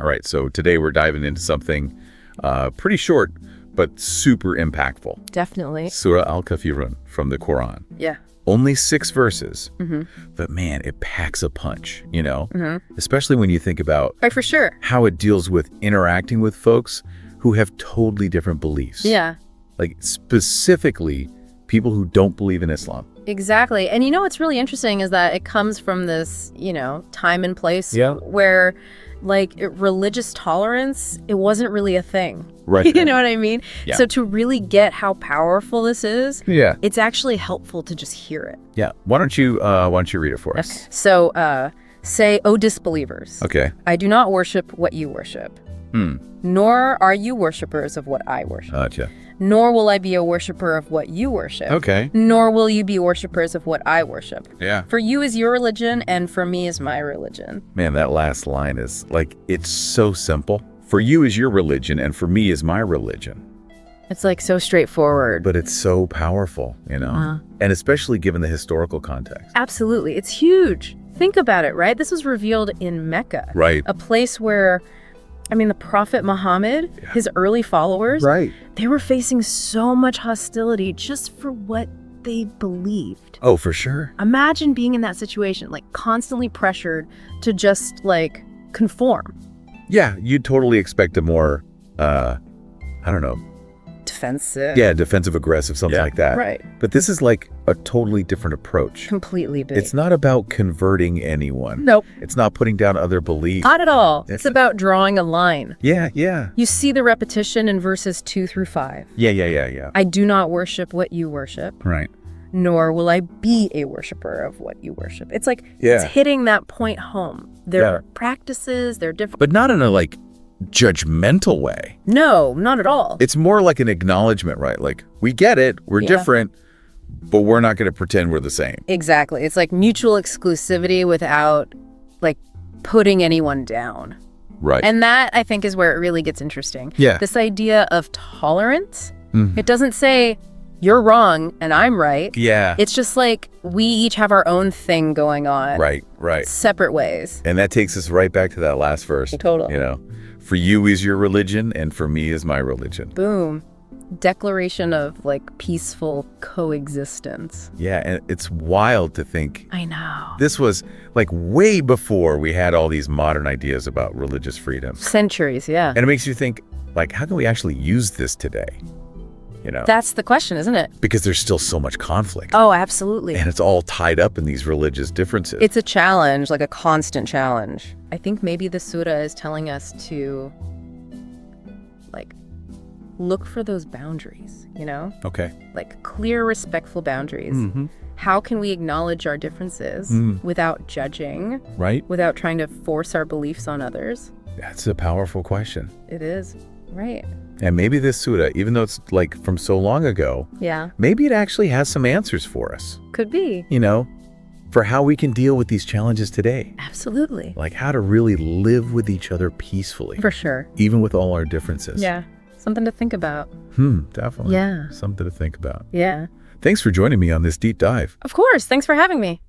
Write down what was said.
All right, so today we're diving into something pretty short, but super impactful. Definitely. Surah Al-Kafirun from the Quran. Yeah. Only 6 verses, but man, it packs a punch, you know? Especially when you think about Right, for sure. how it deals with interacting with folks who have totally different beliefs. Yeah. Like specifically people who don't believe in Islam. Exactly. And you know what's really interesting is that it comes from this, time and place where religious tolerance, it wasn't really a thing. Right. You know what I mean? Yeah. So to really get how powerful this is, Yeah. it's actually helpful to just hear it. Yeah. Why don't you read it for us? Okay. So say, "O disbelievers, Okay. I do not worship what you worship, nor are you worshipers of what I worship. Gotcha. Nor will I be a worshiper of what you worship. Okay. Nor will you be worshippers of what I worship. Yeah. For you is your religion, and for me is my religion." Man, that last line is it's so simple. For you is your religion, and for me is my religion. It's so straightforward. But it's so powerful, you know? And especially given the historical context. Absolutely. It's huge. Think about it, right? This was revealed in Mecca. Right. A place where, the Prophet Muhammad, his early followers, they were facing so much hostility just for what they believed. Oh, for sure. Imagine being in that situation, constantly pressured to just, conform. Yeah, you'd totally expect a more, I don't know. Defensive. Yeah, defensive, aggressive, something like that. Right. But this is a totally different approach. Completely big. It's not about converting anyone. Nope. It's not putting down other beliefs. Not at all. It's about drawing a line. Yeah, yeah. You see the repetition in verses 2 through 5. Yeah. I do not worship what you worship, Right. nor will I be a worshiper of what you worship. It's it's hitting that point home. Their practices, they're different. But not in a judgmental way. No, not at all. It's more like an acknowledgement, right? We get it, we're different, but we're not going to pretend we're the same. Exactly. It's mutual exclusivity without putting anyone down. Right. And that, I think, is where it really gets interesting. Yeah. This idea of tolerance, it doesn't say you're wrong and I'm right. Yeah. It's just we each have our own thing going on. Right. Separate ways. And that takes us right back to that last verse. Totally. For you is your religion, and for me is my religion. Boom. Declaration of peaceful coexistence. Yeah, and it's wild to think. I know. This was way before we had all these modern ideas about religious freedom. Centuries, yeah. And it makes you think, how can we actually use this today? That's the question, isn't it? Because there's still so much conflict. Oh, absolutely. And it's all tied up in these religious differences. It's a challenge, a constant challenge. I think maybe the surah is telling us to, look for those boundaries, Okay. Clear, respectful boundaries. How can we acknowledge our differences without judging? Right. Without trying to force our beliefs on others? That's a powerful question. It is. Right. And maybe this surah, even though it's from so long ago, maybe it actually has some answers for us. Could be. For how we can deal with these challenges today. Absolutely. How to really live with each other peacefully. For sure. Even with all our differences. Yeah. Something to think about. Definitely. Yeah. Something to think about. Yeah. Thanks for joining me on this deep dive. Of course. Thanks for having me.